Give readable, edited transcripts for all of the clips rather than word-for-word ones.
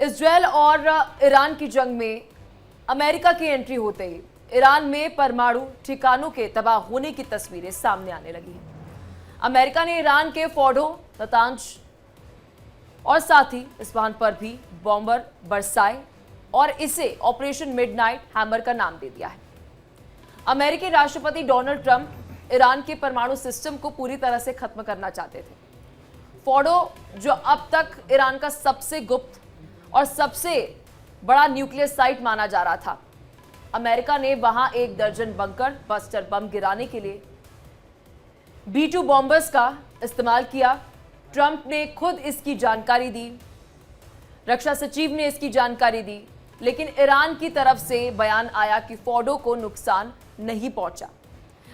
Israel और Iran की जंग में अमेरिका की एंट्री होते ही ईरान में परमाणु ठिकानों के तबाह होने की तस्वीरें सामने आने लगी हैं। अमेरिका ने ईरान के फोर्डो, नतांज और साथ ही इस्फहान पर भी बॉम्बर बरसाए और इसे ऑपरेशन मिडनाइट हैमर का नाम दे दिया है। अमेरिकी राष्ट्रपति डोनाल्ड ट्रंप ईरान के परमाणु सिस्टम को पूरी तरह से खत्म करना चाहते थे। फोर्डो, जो अब तक ईरान का सबसे गुप्त और सबसे बड़ा न्यूक्लियर साइट माना जा रहा था, अमेरिका ने वहां 1 दर्जन बंकर बस्टर बम गिराने के लिए B-2 बॉम्बर्स का इस्तेमाल किया। ट्रंप ने खुद इसकी जानकारी दी, रक्षा सचिव ने इसकी जानकारी दी, लेकिन ईरान की तरफ से बयान आया कि फोर्डो को नुकसान नहीं पहुंचा।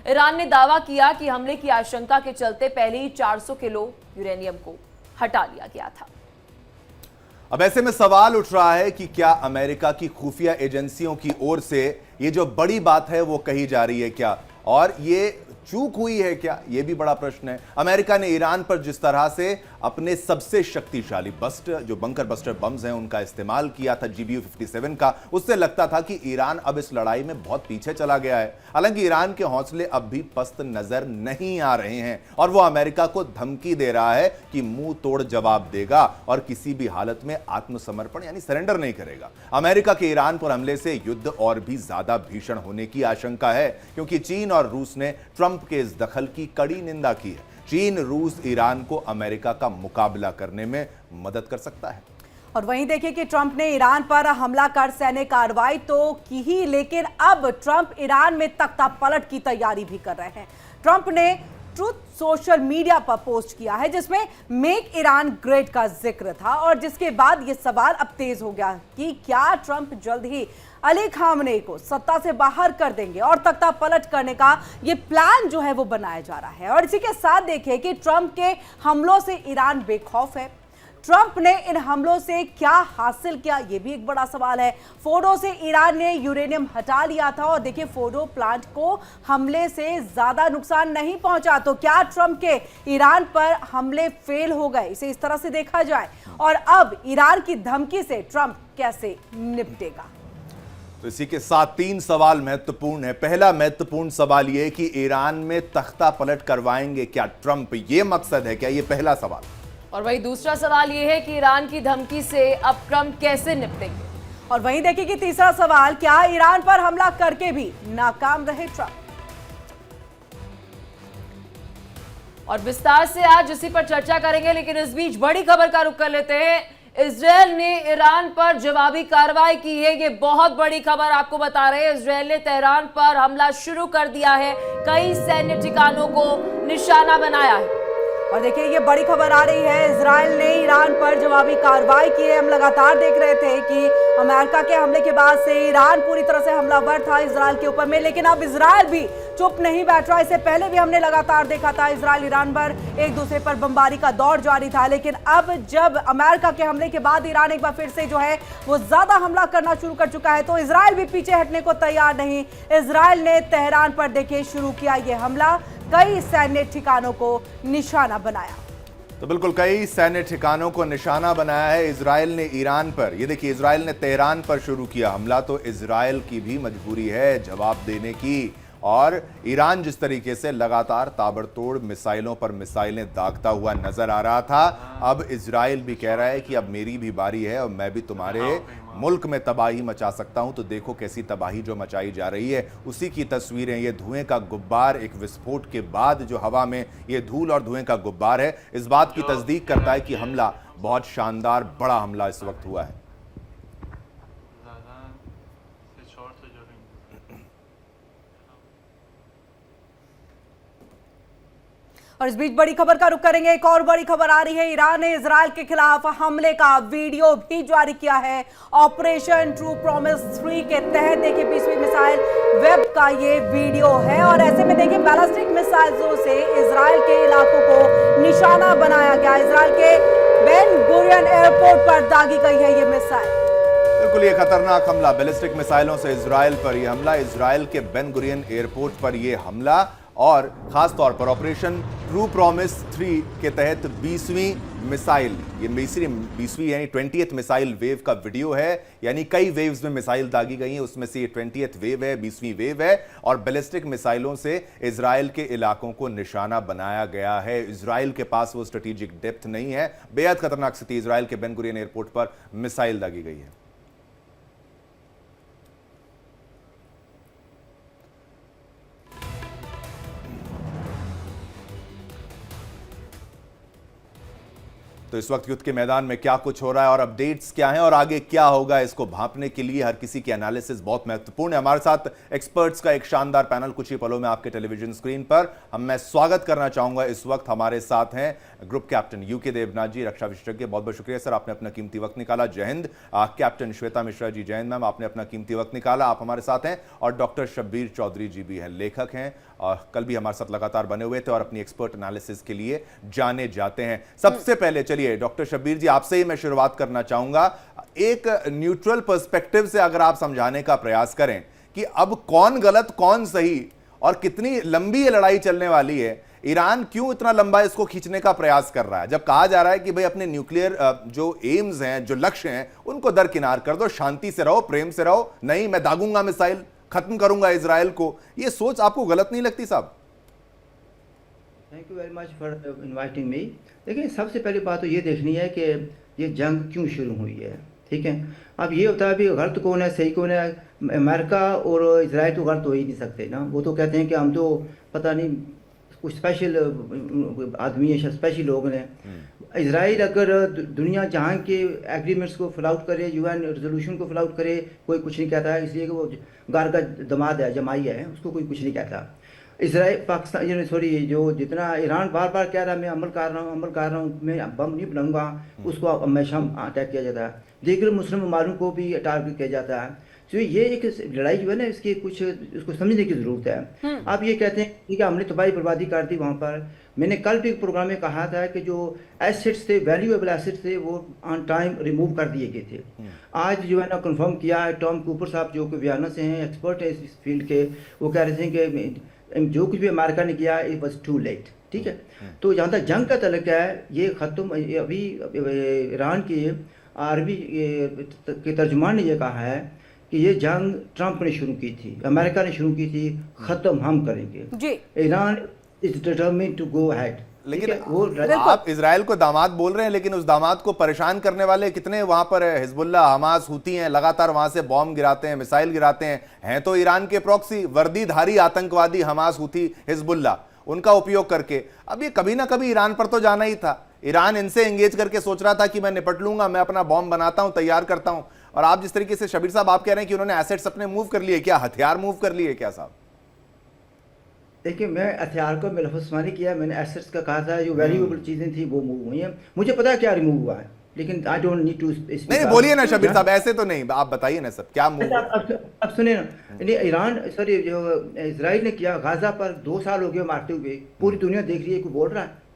ईरान ने दावा किया कि हमले की आशंका के चलते पहले ही 400 किलो यूरेनियम को हटा लिया गया था। अब ऐसे में सवाल उठ रहा है कि क्या अमेरिका की खुफिया एजेंसियों की ओर से ये जो बड़ी बात है वो कही जा रही है क्या, और ये चूक हुई है क्या, यह भी बड़ा प्रश्न है। अमेरिका ने ईरान पर जिस तरह से अपने सबसे शक्तिशाली जो बंकर बस्टर बम्स हैं उनका इस्तेमाल किया था, GBU-57 का, उससे लगता था कि ईरान अब इस लड़ाई में बहुत पीछे चला गया है। हालांकि ईरान के हौसले अब भी पस्त नजर नहीं आ रहे हैं और वो अमेरिका को धमकी दे रहा है कि मुंह तोड़ जवाब देगा और किसी भी हालत में आत्मसमर्पण यानी सरेंडर नहीं करेगा। अमेरिका के ईरान पर हमले से युद्ध और भी ज्यादा भीषण होने की आशंका है, क्योंकि चीन और रूस ने ट्रंप के इस दखल की कड़ी निंदा की है। चीन, रूस, ईरान को अमेरिका का मुकाबला करने में मदद कर सकता है। और वहीं देखिए कि ट्रंप ने ईरान पर हमला कर सैन्य कार्रवाई तो की ही, लेकिन अब ट्रंप ईरान में तख्ता पलट की तैयारी भी कर रहे हैं। ट्रंप ने ट्रूथ सोशल मीडिया पर पोस्ट किया है जिसमें मेक ईरान ग्रेट का जिक्र था, और जिसके बाद यह सवाल अब तेज हो गया कि क्या ट्रंप जल्द ही अली खामनेई को सत्ता से बाहर कर देंगे, और तख्ता पलट करने का ये प्लान जो है वो बनाया जा रहा है। और इसी के साथ देखिए कि ट्रंप के हमलों से ईरान बेखौफ है। ट्रंप ने इन हमलों से क्या हासिल किया, यह भी एक बड़ा सवाल है। फोर्डो से ईरान ने यूरेनियम हटा लिया था और देखिए फोर्डो प्लांट को हमले से ज्यादा नुकसान नहीं पहुंचा, तो क्या ट्रंप के ईरान पर हमले फेल हो गए, इसे इस तरह से देखा जाए। और अब ईरान की धमकी से ट्रंप कैसे निपटेगा। तो इसी के साथ 3 सवाल महत्वपूर्ण है। पहला महत्वपूर्ण सवाल यह कि ईरान में तख्ता पलट करवाएंगे क्या ट्रंप, यह मकसद है क्या, यह पहला सवाल। और वही दूसरा सवाल यह है कि ईरान की धमकी से अब ट्रंप कैसे निपटेंगे। और वहीं देखिए कि तीसरा सवाल, क्या ईरान पर हमला करके भी नाकाम रहे ट्रंप। और विस्तार से आज इसी पर चर्चा करेंगे, लेकिन इस बीच बड़ी खबर का रुख कर लेते हैं। इजरायल ने ईरान पर जवाबी कार्रवाई की है, ये बहुत बड़ी खबर आपको बता रहे हैं। इजरायल ने तेहरान पर हमला शुरू कर दिया है, कई सैन्य ठिकानों को निशाना बनाया है। और देखिए ये बड़ी खबर आ रही है, इजरायल ने ईरान पर जवाबी कार्रवाई की है। हम लगातार देख रहे थे कि अमेरिका के हमले के बाद से ईरान पूरी तरह से हमलावर था इजरायल के ऊपर में, लेकिन अब इजरायल भी चुप नहीं बैठ रहा। इससे पहले भी हमने लगातार देखा था इजरायल ईरान पर एक दूसरे पर बमबारी का दौर जारी था, लेकिन अब जब अमेरिका के हमले के बाद ईरान एक बार फिर से जो है वो ज्यादा हमला करना शुरू कर चुका है, तो इजरायल भी पीछे हटने को तैयार नहीं। इजरायल ने तेहरान पर देखिए शुरू किया ये हमला, कई सैन्य ठिकानों को निशाना बनाया। तो बिल्कुल कई सैन्य ठिकानों को निशाना बनाया है इजरायल ने ईरान पर। ये देखिए इजरायल ने तेहरान पर शुरू किया हमला, तो इजरायल की भी मजबूरी है जवाब देने की। और ईरान जिस तरीके से लगातार ताबड़तोड़ मिसाइलों पर मिसाइलें दागता हुआ नजर आ रहा था, अब इजरायल भी कह रहा है कि अब मेरी भी बारी है और मैं भी तुम्हारे मुल्क में तबाही मचा सकता हूं। तो देखो कैसी तबाही जो मचाई जा रही है, उसी की तस्वीरें। ये धुएं का गुब्बार, एक विस्फोट के बाद जो हवा में ये धूल और धुएं का गुब्बार है, इस बात की तस्दीक करता है कि हमला बहुत शानदार बड़ा हमला इस वक्त हुआ है। और इस बीच बड़ी खबर का रुख करेंगे। एक और बड़ी खबर आ रही है, ईरान ने इजरायल के खिलाफ हमले का वीडियो भी जारी किया है। ऑपरेशन ट्रू प्रॉमिस 3 के तहत देखिए 20वीं मिसाइल वेब का ये वीडियो है, और ऐसे में देखिए बैलिस्टिक मिसाइलों से इजरायल के इलाकों को निशाना बनाया गया। इजरायल के बेन गुरियन एयरपोर्ट पर दागी गई है ये मिसाइल। बिल्कुल ये खतरनाक हमला, बैलिस्टिक मिसाइलों से इजरायल पर यह हमला, इजरायल के बेन गुरियन एयरपोर्ट पर यह हमला। और खास तौर पर ऑपरेशन ट्रू प्रॉमिस 3 के तहत 20वीं मिसाइल, ये 20वीं यानी 20th मिसाइल वेव का वीडियो है। यानी कई वेव्स में मिसाइल दागी गई हैं, उसमें से ये 20th वेव है, 20वीं वेव है। और बैलिस्टिक मिसाइलों से इजराइल के इलाकों को निशाना बनाया गया है। इजराइल के पास वो स्ट्रेटेजिक डेप्थ नहीं है। बेहद खतरनाक स्थिति, इजराइल के बेन गुरियन एयरपोर्ट पर मिसाइल दागी गई है। तो इस वक्त युद्ध के मैदान में क्या कुछ हो रहा है और अपडेट्स क्या हैं और आगे क्या होगा, इसको भांपने के लिए हर किसी की एनालिसिस बहुत महत्वपूर्ण है। हमारे साथ एक्सपर्ट्स का एक शानदार पैनल कुछ ही पलों में आपके टेलीविजन स्क्रीन पर मैं स्वागत करना चाहूंगा। इस वक्त हमारे साथ हैं ग्रुप कैप्टन यूके देवनाथ जी, रक्षा विशेषज्ञ। बहुत बहुत शुक्रिया सर, आपने अपना कीमती वक्त निकाला। जय हिंद। कैप्टन श्वेता मिश्रा जी, जय हिंद मैम, आपने अपना कीमती वक्त निकाला, आप हमारे साथ हैं। और डॉक्टर शब्बीर चौधरी जी भी हैं, लेखक हैं और कल भी हमारे साथ लगातार बने हुए थे और अपनी एक्सपर्ट एनालिसिस के लिए जाने जाते हैं। सबसे पहले चलिए डॉक्टर शब्बीर जी, आपसे ही मैं शुरुआत करना चाहूंगा। एक न्यूट्रल पर्सपेक्टिव से अगर आप समझाने का प्रयास करें कि अब कौन गलत कौन सही और कितनी लंबी ये लड़ाई चलने वाली है, ईरान क्यों इतना लंबा इसको खींचने का प्रयास कर रहा है, जब कहा जा रहा है कि भाई अपने न्यूक्लियर जो एम्स हैं, जो लक्ष्य हैं, उनको दरकिनार कर दो, शांति से रहो, प्रेम से रहो, नहीं मैं दागूंगा मिसाइल, खत्म करूंगा इजराइल को। ये सोच आपको गलत नहीं लगती साहब? Thank you very much for inviting me. देखिए, सबसे पहली बात तो ये देखनी है कि ये जंग क्यों शुरू हुई है, ठीक है। अब ये होता है अभी गलत कौन है सही कौन है, अमेरिका और इजराइल तो गलत हो ही नहीं सकते ना। वो तो कहते हैं कि हम तो पता नहीं कुछ स्पेशल आदमी है, स्पेशल लोग हैं। इजराइल अगर दुनिया जहाँ के एग्रीमेंट्स को फॉलोआउट करे, यूएन रेजोल्यूशन को फॉलोआउट करे, कोई कुछ नहीं कहता है, इसलिए कि वो घर का दमाद है, जमाई है, उसको कोई कुछ नहीं कहता। इजराइल पाकिस्तान सॉरी जो जितना ईरान बार बार कह रहा है मैं अमल कर रहा हूँ, मैं बम नहीं बनाऊंगा, उसको हमेशा अटैक किया जाता है। दीगर मुस्लिम ममालिक को भी टारगेट किया जाता है। तो ये एक लड़ाई जो है ना, इसकी कुछ उसको समझने की ज़रूरत है। आप ये कहते हैं ठीक है हमने तबाही बर्बादी कर दी वहाँ पर। मैंने कल भी एक प्रोग्राम में कहा था कि जो एसेट्स थे, वैल्यूएबल एसेट्स थे, वो ऑन टाइम रिमूव कर दिए गए थे। आज जो है ना कंफर्म किया है, टॉम कूपर साहब जो कि वियना से हैं, एक्सपर्ट है इस फील्ड के, वो कह रहे थे कि जो कुछ भी अमेरिका ने किया इट वॉज टू लेट, ठीक है। तो जहाँ तक जंग का तल्लुक है, ये ख़त्म अभी ईरान की आर्मी के तर्जुमान ने ये कहा है कि ये जंग ट्रंप ने शुरू की थी, अमेरिका ने शुरू की थी, ख़त्म हम करेंगे जी। Iran is determined to go ahead. लेकिन वो आप इजराइल को दामाद बोल रहे हैं, लेकिन उस दामाद को परेशान करने वाले कितने वहां पर है, हिजबुल्लाह, हमास, हुती हैं, लगातार वहां से बॉम्ब गिराते हैं, मिसाइल गिराते हैं तो ईरान के प्रॉक्सी वर्दीधारी आतंकवादी हमास, हुती, हिजबुल्लाह, उनका उपयोग करके। अब ये कभी ना कभी ईरान पर तो जाना ही था। ईरान इनसे एंगेज करके सोच रहा था कि मैं निपट लूंगा, मैं अपना बॉम्ब बनाता हूं, तैयार करता हूं। और आप जिस तरीके से शबीर साहब आप कह रहे हैं कि उन्होंने एसेट्स अपने मूव कर लिए, क्या हथियार मूव कर लिए क्या साहब? देखिए, मैं हथियार को मैं लफ्ज़ नहीं किया, मैंने एसेट्स का कहा था, जो वैल्यूएबल चीज़ें थी वो मूव हुई हैं। मुझे पता है क्या रिमूव हुआ है, लेकिन I don't need to speak. नहीं बोलिए ना शबीर साहब, ऐसे तो नहीं, आप बताइए ना सब क्या मूव। अब सुनिए ना, ईरान सॉरी जो इजराइल ने किया, गाजा पर 2 साल हो गए मारते हुए, पूरी दुनिया देख रही है, कोई बोल रहा है?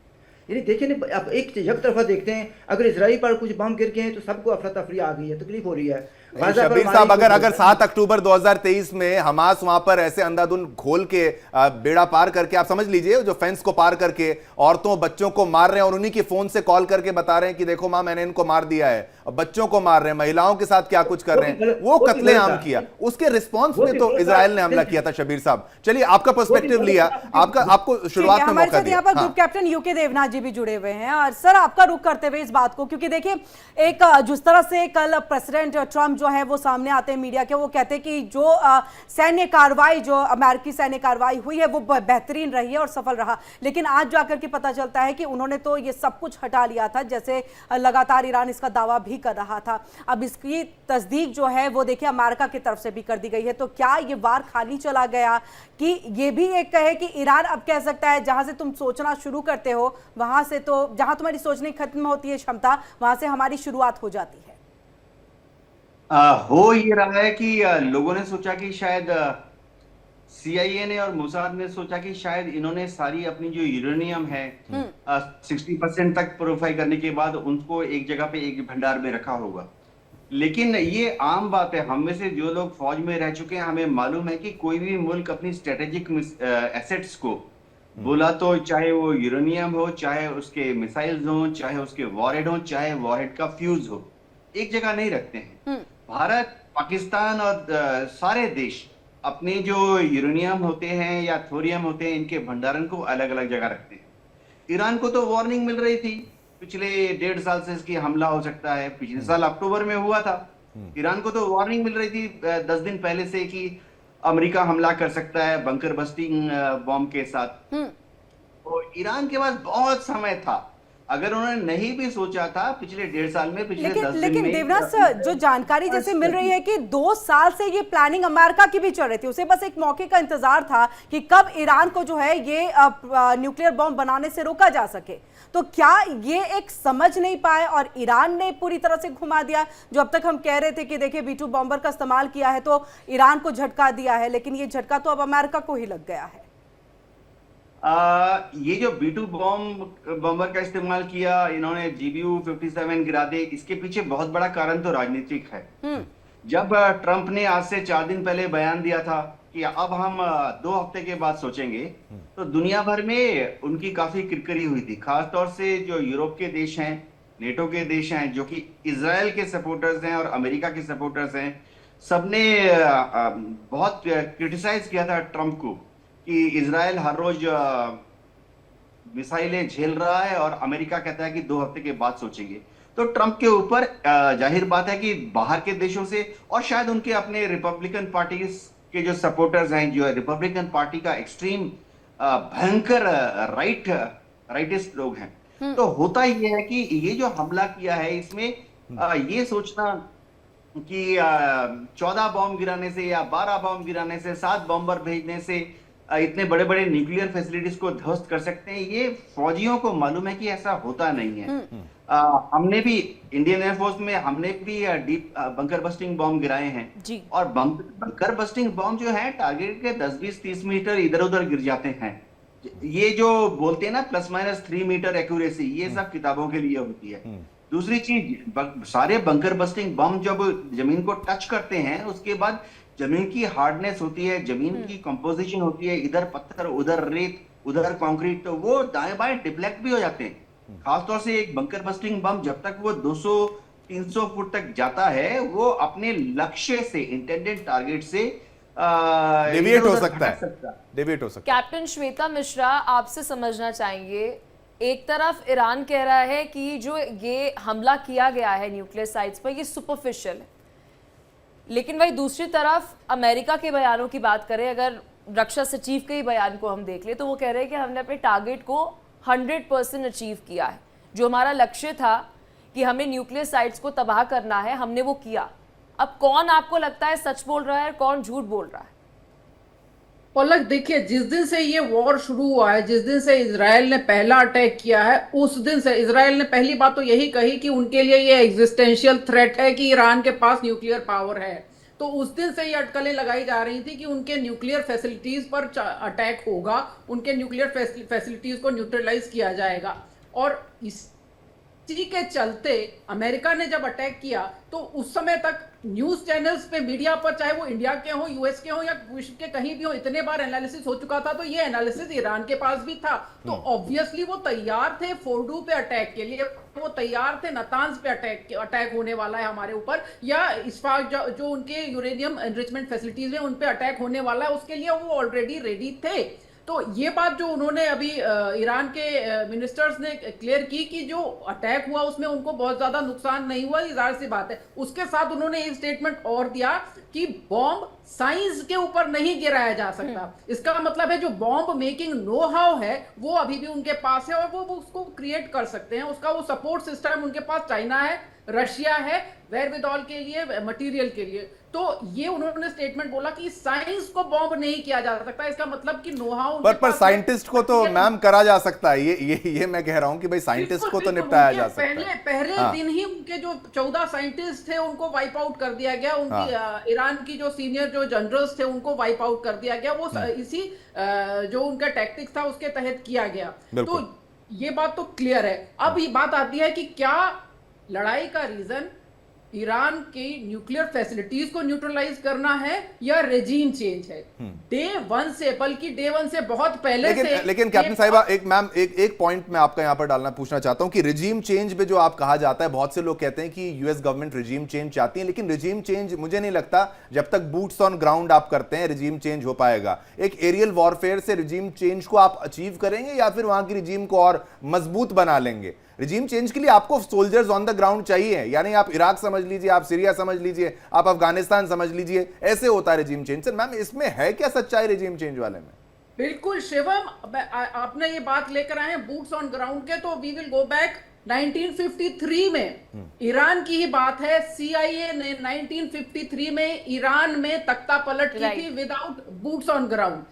यानी देखिए ना, आप एक तरफा देखते हैं, अगर इजराइल पर कुछ बम गिर गए हैं तो सबको अफरा तफरी आ गई है, तकलीफ हो रही है। शबीर साहब, अगर 7 अक्टूबर 2023 में हमास वहां पर ऐसे अंधाधुंध खोल के बेड़ा पार करके, आप समझ लीजिए जो फेंस को पार करके औरतों बच्चों को मार रहे हैं और उन्हीं के फोन से कॉल करके बता रहे हैं कि देखो मां मैंने इनको मार दिया है, और बच्चों को मार रहे हैं, महिलाओं के साथ क्या कुछ कर रहे हैं, वो कत्लेआम किया, उसके रिस्पॉन्स में तो इजराइल ने हमला किया था। शबीर साहब चलिए, आपका पर्सपेक्टिव लिया, आपको शुरुआत में मौका दिया। ग्रुप कैप्टन यूके देवनाथ जी भी जुड़े हुए हैं, और सर आपका रुख करते हुए इस बात को, क्योंकि देखिए एक जिस तरह से कल प्रेसिडेंट ट्रंप जो है वो सामने आते हैं मीडिया के, वो कहते हैं कि जो सैन्य कार्रवाई, जो अमेरिकी सैन्य कार्रवाई हुई है वो बेहतरीन रही है और सफल रहा। लेकिन आज जाकर के पता चलता है कि उन्होंने तो ये सब कुछ हटा लिया था, जैसे लगातार ईरान इसका दावा भी कर रहा था। अब इसकी तस्दीक जो है वो देखिए अमेरिका की तरफ से भी कर दी गई है। तो क्या ये वार खाली चला गया कि ये भी एक कहे कि ईरान अब कह सकता है जहां से तुम सोचना शुरू करते हो, वहां से तो जहां तुम्हारी सोचने की खत्म होती है क्षमता, वहां से हमारी शुरुआत हो जाती है? हो ये रहा है कि लोगों ने सोचा कि शायद CIA ने और मोसाद ने सोचा कि शायद इन्होंने सारी अपनी जो यूरेनियम है 60% तक प्रोफाइल करने के बाद उनको एक जगह पे एक भंडार में रखा होगा। लेकिन ये आम बात है, हम में से जो लोग फौज में रह चुके हैं हमें मालूम है कि कोई भी मुल्क अपनी स्ट्रेटेजिक एसेट्स को बोला तो चाहे वो यूरेनियम हो, चाहे उसके मिसाइल्स हो, चाहे उसके वॉरहेड हो, चाहे वॉरहेड का फ्यूज हो, एक जगह नहीं रखते हैं। भारत, पाकिस्तान और सारे देश अपने जो यूरेनियम होते हैं या थोरियम होते हैं, इनके भंडारण को अलग अलग जगह रखते हैं। ईरान को तो वार्निंग मिल रही थी पिछले 1.5 साल से इसकी हमला हो सकता है, पिछले साल अक्टूबर में हुआ था। ईरान को तो वार्निंग मिल रही थी 10 दिन पहले से कि अमेरिका हमला कर सकता है बंकर बस्टिंग बॉम्ब के साथ। तो ईरान के पास बहुत समय था, अगर उन्होंने नहीं भी सोचा था पिछले 1.5 साल में, पिछले 10 दिन लेकिन में, देवनाथ सर, जो जानकारी जैसे मिल रही है कि 2 साल से ये प्लानिंग अमेरिका की भी चल रही थी, उसे बस एक मौके का इंतजार था कि कब ईरान को जो है ये न्यूक्लियर बॉम्ब बनाने से रोका जा सके। तो क्या ये एक समझ नहीं पाए और ईरान ने पूरी तरह से घुमा दिया? जो अब तक हम कह रहे थे कि देखिए B2 बॉम्बर का इस्तेमाल किया है तो ईरान को झटका दिया है, लेकिन ये झटका तो अब अमेरिका को ही लग गया है। ये जो B2 बॉम्बर का इस्तेमाल किया इन्होंने, GBU 57 गिरा दे, इसके पीछे बहुत बड़ा कारण तो राजनीतिक है। जब ट्रंप ने आज से 4 दिन पहले बयान दिया था कि अब हम 2 हफ्ते के बाद सोचेंगे, तो दुनिया भर में उनकी काफी किरकिरी हुई थी। खासतौर से जो यूरोप के देश हैं, नेटो के देश हैं, जो कि इजराइल के सपोर्टर्स हैं और अमेरिका के सपोर्टर्स हैं, सबने बहुत क्रिटिसाइज किया था ट्रंप को कि इजराइल हर रोज मिसाइलें झेल रहा है और अमेरिका कहता है कि 2 हफ्ते के बाद सोचेंगे। तो ट्रंप के ऊपर जाहिर बात है कि बाहर के देशों से और शायद उनके अपने रिपब्लिकन पार्टी के जो सपोर्टर्स हैं, जो रिपब्लिकन पार्टी का एक्सट्रीम भयंकर राइटिस्ट लोग हैं, तो होता ये है कि ये जो हमला किया है इसमें ये सोचना कि 14 बॉम्ब गिराने से या 12 बॉम्ब गिराने से, 7 बॉम्बर भेजने से इतने बड़े बड़े न्यूक्लियर फैसिलिटीज को ध्वस्त कर सकते हैं, ये फौजियों को मालूम है कि ऐसा होता नहीं है। हमने भी इंडियन एयरफोर्स में हमने भी डीप बंकर बस्टिंग बॉम्ब गिराए हैं जी। और बंकर बस्टिंग बॉम्ब जो है टारगेट के 10-20-30 मीटर इधर उधर गिर जाते हैं। ये जो बोलते हैं ना +- 3 मीटर एक्यूरेसी, ये सब किताबों के लिए होती है। दूसरी चीज, सारे बंकर बस्टिंग बम जब जमीन को टच करते हैं उसके बाद जमीन की हार्डनेस होती है, जमीन की कंपोजिशन होती है, इधर पत्थर उधर रेत उधर कंक्रीट, तो वो दाएं बाएं डिफ्लेक्ट भी हो जाते हैं। खासतौर से एक बंकर बस्टिंग बम जब तक वो 200-300 फुट तक जाता है, वो अपने लक्ष्य से, इंटेंडेड टारगेट से डेविएट हो सकता है, डेविएट हो सकता है। कैप्टन श्वेता मिश्रा, आपसे समझना चाहेंगे, एक तरफ ईरान कह रहा है कि जो ये हमला किया गया है न्यूक्लियर साइट्स पर ये सुपरफिशियल है, लेकिन वही दूसरी तरफ अमेरिका के बयानों की बात करें, अगर रक्षा सचिव के ही बयान को हम देख ले तो वो कह रहे हैं कि हमने अपने टारगेट को 100% अचीव किया है। जो हमारा लक्ष्य था कि हमें न्यूक्लियर साइट्स को तबाह करना है, हमने वो किया। अब कौन आपको लगता है सच बोल रहा है और कौन झूठ बोल रहा है? पलक, देखिए, जिस दिन से ये वॉर शुरू हुआ है, जिस दिन से इजराइल ने पहला अटैक किया है, उस दिन से इजराइल ने पहली बात तो यही कही कि उनके लिए ये एग्जिस्टेंशियल थ्रेट है कि ईरान के पास न्यूक्लियर पावर है। तो उस दिन से ये अटकलें लगाई जा रही थी कि उनके न्यूक्लियर फैसिलिटीज पर अटैक होगा, उनके न्यूक्लियर फैसिलिटीज को न्यूट्रलाइज किया जाएगा। और इसी के चलते अमेरिका ने जब अटैक किया तो उस समय तक न्यूज चैनल्स पे, मीडिया पर, चाहे वो इंडिया के हो, यूएस के हो या विश्व के कहीं भी हो, इतने बार एनालिसिस हो चुका था। तो ये एनालिसिस ईरान के पास भी था, तो ऑब्वियसली वो तैयार थे फोर्डू पे अटैक के लिए, वो तैयार थे नातांज पे अटैक होने वाला है हमारे ऊपर, या इस्फाक जो उनके यूरेनियम एनरिचमेंट फैसिलिटीज है उन पे अटैक होने वाला है, उसके लिए वो ऑलरेडी रेडी थे। तो ये बात जो उन्होंने अभी ईरान के मिनिस्टर्स ने क्लियर की कि जो अटैक हुआ उसमें उनको बहुत ज्यादा नुकसान नहीं हुआ, ये जाहिर सी बात है। उसके साथ उन्होंने एक स्टेटमेंट और दिया कि बॉम्ब साइंस के ऊपर नहीं गिराया जा सकता। इसका मतलब है जो बॉम्ब मेकिंग नो हाउ है वो अभी भी उनके पास है और वो उसको क्रिएट कर सकते हैं। उसका वो सपोर्ट सिस्टम उनके पास चाइना है, रशिया है, वेयरविदॉल के लिए, मटेरियल के लिए। तो ये उन्होंने स्टेटमेंट बोला कि साइंस को बॉम्ब नहीं किया जा सकता, इसका मतलब कि नो हाउ पर साइंटिस्ट को तो मैम करा जा सकता है। ये मैं कह रहा हूं कि भाई साइंटिस्ट को तो निपटाया जा सकता है। पहले दिन ही उनके जो 14 साइंटिस्ट थे उनको वाइप आउट कर दिया गया, उनकी ईरान की जो सीनियर जो जनरल्स थे उनको वाइप आउट कर दिया गया। वो इसी जो उनका टैक्टिक्स था उसके तहत किया गया। तो ये बात तो क्लियर है। अब ये बात आती है कि क्या लड़ाई का रीजन ईरान की न्यूक्लियर फैसिलिटीज को न्यूट्रलाइज करना है या रेजीम चेंज है। डे वन से, बल्कि डे वन से बहुत पहले से। लेकिन कैप्टन साहिबा, एक पॉइंट मैं आपका यहां पर पूछना चाहता हूं कि रिजीम चेंज पे जो आप कहा जाता है, बहुत से लोग कहते हैं कि यूएस गवर्नमेंट रिजीम चेंज चाहती है, लेकिन रिजीम चेंज मुझे नहीं लगता जब तक बूट्स ऑन ग्राउंड आप करते हैं रिजीम चेंज हो पाएगा। एक एरियल वॉरफेयर से रिजीम चेंज को आप अचीव करेंगे या फिर वहां की रिजीम को और मजबूत बना लेंगे? रिजीम चेंज के लिए आपको सोल्जर्स ऑन द ग्राउंड चाहिए, यानी आप इराक समझ लीजिए, आप सीरिया समझ लीजिए, आप अफगानिस्तान समझ लीजिए, ऐसे होता है रिजीम चेंज। सर मैम, इसमें है क्या सच्चाई रिजीम चेंज वाले में? बिल्कुल शिवम, आपने ये बात लेकर आए हैं बूट्स ऑन ग्राउंड के, तो वी विल गो बैक 1953 में ईरान की ही बात है। CIA ने 1953 में ईरान में तख्ता पलट की थी विदाउट बूट्स ऑन ग्राउंड।